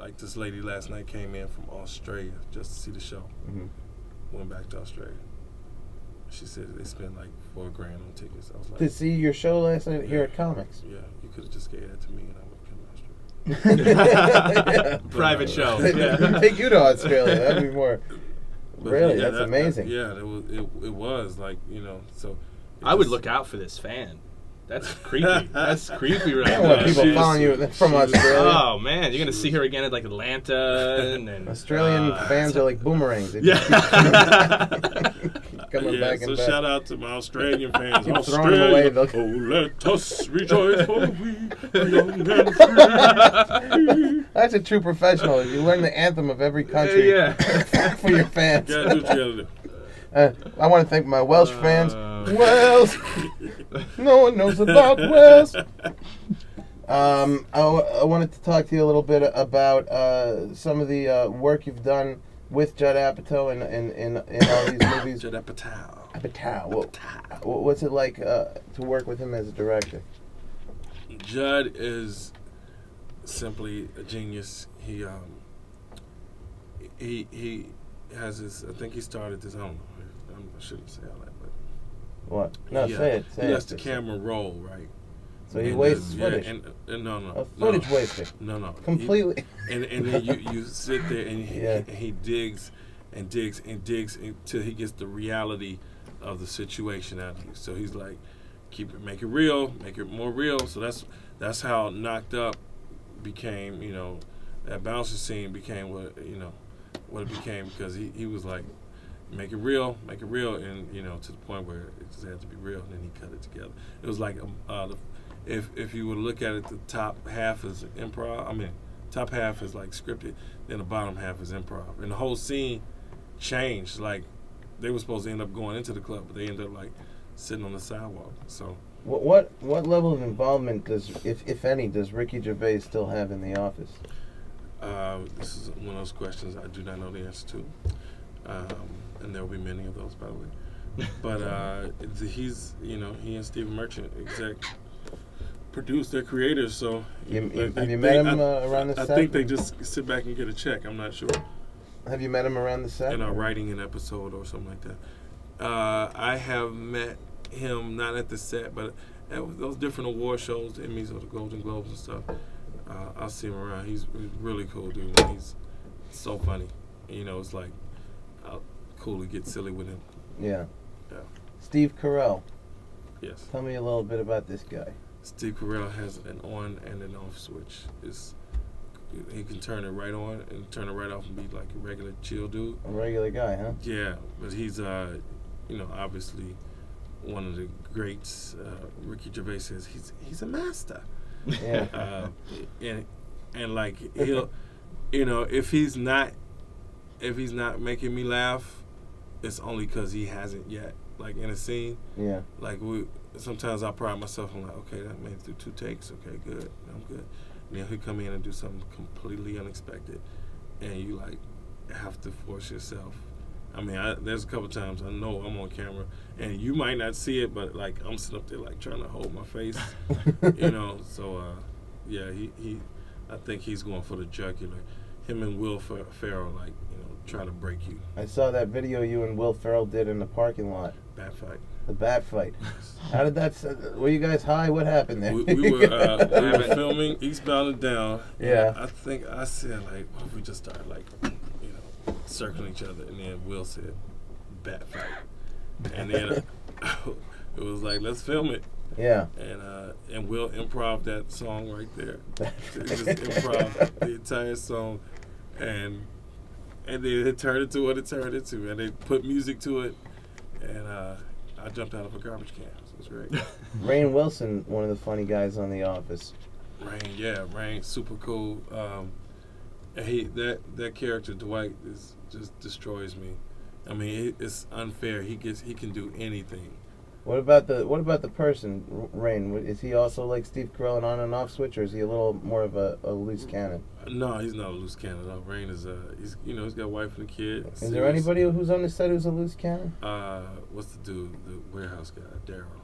like this lady last night came in from Australia just to see the show. Went back to Australia. She said they spent like $4 grand on tickets. I was like, to see your show last night here at Comics. Yeah, you could have just gave that to me and I would have come to Australia. Private show. Yeah. Take you to Australia. That'd be more. Really, yeah, that's amazing. It was like, you know, so. I would look out for this fan. That's creepy. That's creepy right I don't now. want people following you from Australia. Oh man, you're gonna see her again at like Atlanta. And Australian fans are like boomerangs. They coming back and back. Shout out to my Australian fans. Keep throwing them away. Oh, let us rejoice, for we are young and free. That's a true professional. You learn the anthem of every country for your fans. You gotta do what you gotta do. I want to thank my Welsh fans. Wales. No one knows about Wales. I wanted to talk to you a little bit about some of the work you've done with Jud Apatow in all these movies. Jud Apatow. What's it like to work with him as a director? Jud is simply a genius. He has his. I think he started this. I don't know. I shouldn't say all that. What? No, say it. He lets the camera roll, right? So he wastes footage. No. Footage wasting. No. Completely. And then you sit there and he digs and digs and digs until he gets the reality of the situation out of you. So he's like, make it real, make it more real. So that's how Knocked Up became. You know, that bouncer scene became what it became, because he was like, make it real, and you know, to the point where it just had to be real, and then he cut it together. It was like if you would look at it, the top half is improv. I mean, top half is like scripted, then the bottom half is improv, and the whole scene changed. Like they were supposed to end up going into the club, but they ended up like sitting on the sidewalk. So what level of involvement if any, does Ricky Gervais still have in The Office? This is one of those questions I do not know the answer to. And there will be many of those, by the way. But he's, he and Stephen Merchant produce, they're creators. So have you met him around the set? I think they just sit back and get a check. I'm not sure. Have you met him around the set? And are writing an episode or something like that. I have met him not at the set, but at those different award shows, the Emmys or the Golden Globes and stuff. I'll see him around. He's really cool, dude. He's so funny. You know, it's like cool to get silly with him. Yeah. Steve Carell. Yes. Tell me a little bit about this guy. Steve Carell has an on and an off switch. He can turn it right on and turn it right off and be like a regular chill dude. A regular guy, huh? Yeah, but he's obviously one of the greats. Ricky Gervais says he's a master. Yeah. And like he'll, if he's not making me laugh, it's only because he hasn't yet. Like in a scene. Yeah. Like sometimes I pride myself. I'm like, okay, that made it through 2 takes. Okay, good. I'm good. And then he'll come in and do something completely unexpected, and you like have to force yourself. I mean, there's a couple times I know I'm on camera, and you might not see it, but like I'm sitting up there like trying to hold my face, So yeah, I think he's going for the jugular. Him and Will Ferrell, like try to break you. I saw that video you and Will Ferrell did in the parking lot. Bat fight. The bat fight. How did that? Were you guys high? What happened there? We were filming Eastbound and Down. Yeah. I think I said like, what if we just started like, circling each other, and then Will said, bat fight, and then it was like, let's film it. Yeah. And Will improv that song right there. Just improv the entire song, and then it turned into what it turned into, and they put music to it, and I jumped out of a garbage can. So it was great. Rainn Wilson, one of the funny guys on The Office. Rainn, super cool. And that character Dwight just destroys me. I mean, it's unfair. He can do anything. What about the person, Rainn? Is he also like Steve Carell, an on and off switch, or is he a little more of a loose cannon? No, he's not a loose cannon. No, Rainn is he's got a wife and a kid. Is there anybody who's on the set who's a loose cannon? What's the dude, the warehouse guy, Daryl?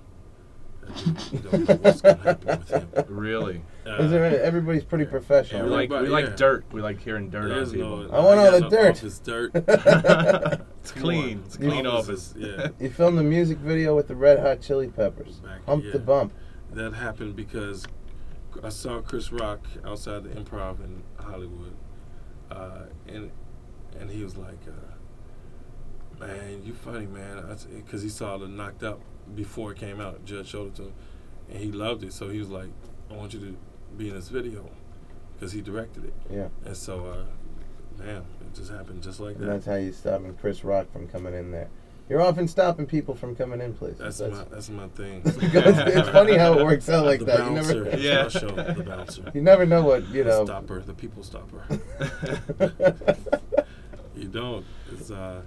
You don't know what's gonna happen with him. Really? Everybody's pretty professional. We like dirt. We like hearing dirt on people. I want all the dirt. Office dirt. It's clean. It's a clean office. Yeah. You filmed the music video with the Red Hot Chili Peppers. Hump the Bump. That happened because I saw Chris Rock outside the Improv in Hollywood, and he was like, "Man, you funny, man," because he saw the Knocked Up before it came out. Judge showed it to him, and he loved it. So he was like, "I want you to be in this video," because he directed it. Yeah. And so, man, it just happened just like that. And that's how you stopping Chris Rock from coming in there. You're often stopping people from coming in places. That's my thing. It's funny how it works out like the that. Bouncer. You never, Yeah. Show, the bouncer. You never know what you know. The stopper, the people stopper. You don't. It's yeah.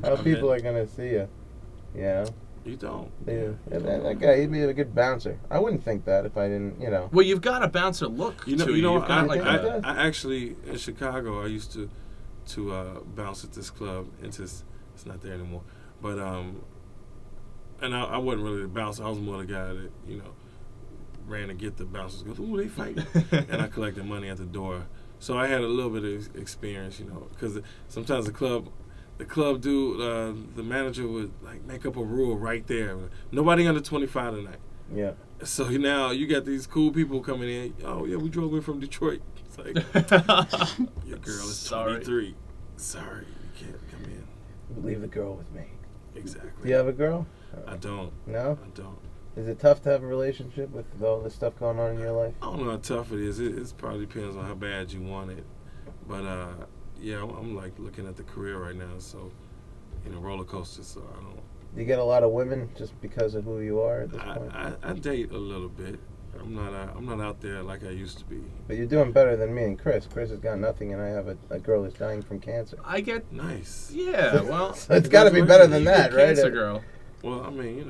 How people are gonna see you. You know. You don't. That guy, he'd be a good bouncer. I wouldn't think that if I didn't, you know. Well, you've got a bouncer look. You know. I actually in Chicago, I used to bounce at this club. It's not there anymore. But and I wasn't really the bouncer. I was more the guy that ran to get the bouncers. Goes, ooh, they fighting, and I collected money at the door. So I had a little bit of experience, because sometimes the club dude, the manager would like make up a rule right there. Nobody under 25 tonight. Yeah. So now you got these cool people coming in. Oh yeah, we drove in from Detroit. It's like your girl is 23. Sorry, you can't come in. Leave the girl with me. Exactly. Do you have a girl? I don't. No? I don't. Is it tough to have a relationship with all this stuff going on in your life? I don't know how tough it is. It probably depends on how bad you want it. But yeah, I'm like looking at the career right now. So, roller coaster. So I don't. Do you get a lot of women just because of who you are at this point? I date a little bit. I'm not out there like I used to be. But you're doing better than me and Chris. Chris has got nothing, and I have a girl who's dying from cancer. I get nice. Yeah, well, so it's got to be better than that, right? Cancer girl. Well, I mean,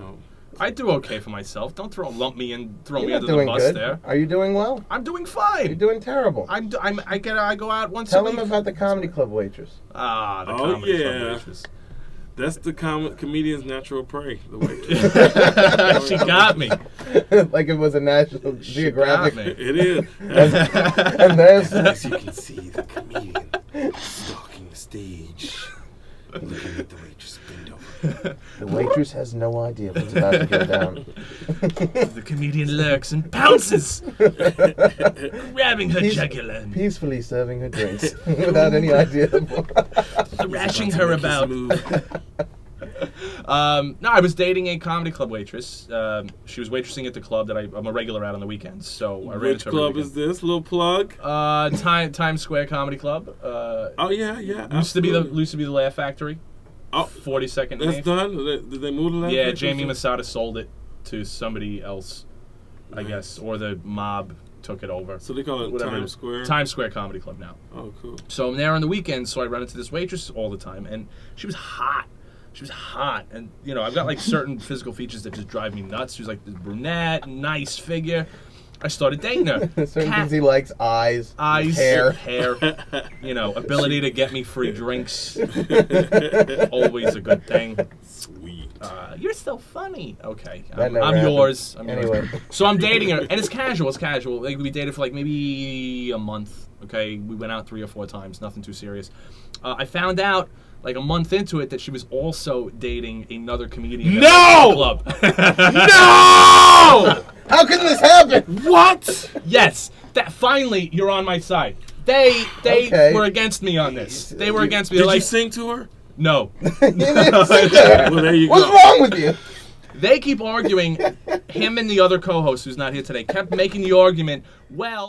I do okay for myself. Don't throw me under doing the bus good. there. Are you doing well? I'm doing fine. You're doing terrible. I go out once Tell a week. him about the comedy club waitress. The comedy club waitress. That's the comedian's natural prey. The waitress. She got me. Like it was a National Geographic. It is. And there's, as you can see, the comedian stalking the stage, looking at the waitress bend over. The waitress has no idea what's about to go down. The comedian lurks and pounces, grabbing her jugular, peacefully serving her drinks without any idea. thrashing her about. No, I was dating a comedy club waitress. She was waitressing at the club that I'm a regular at on the weekends. So I ran Which club is this? Little plug. Times Square Comedy Club. Oh yeah. Used to be the Laugh Factory. 42nd. That's done. Did they move to that? Yeah, Jamie Masada sold it to somebody else, I guess, or the mob took it over. So they call it Times Square? Times Square Comedy Club now. Oh, cool. So I'm there on the weekends, so I run into this waitress all the time, and she was hot. She was hot, and I've got like certain physical features that just drive me nuts. She was like this brunette, nice figure. I started dating her. Certain things he likes: eyes, hair, ability to get me free drinks. Always a good thing. Sweet. You're so funny. Okay, I'm yours. Anyway. So I'm dating her, and it's casual. It's casual. Like we dated for like maybe a month. Okay, we went out 3 or 4 times. Nothing too serious. I found out like a month into it that she was also dating another comedian. No! Club. No! How can this happen? What? Yes. That finally you're on my side. They were against me on this. They were against me. Did you sing to her? No. You didn't sing to her. Well, there you What's go. wrong with you? They keep arguing. Him and the other co-host, who's not here today, kept making the argument. Well.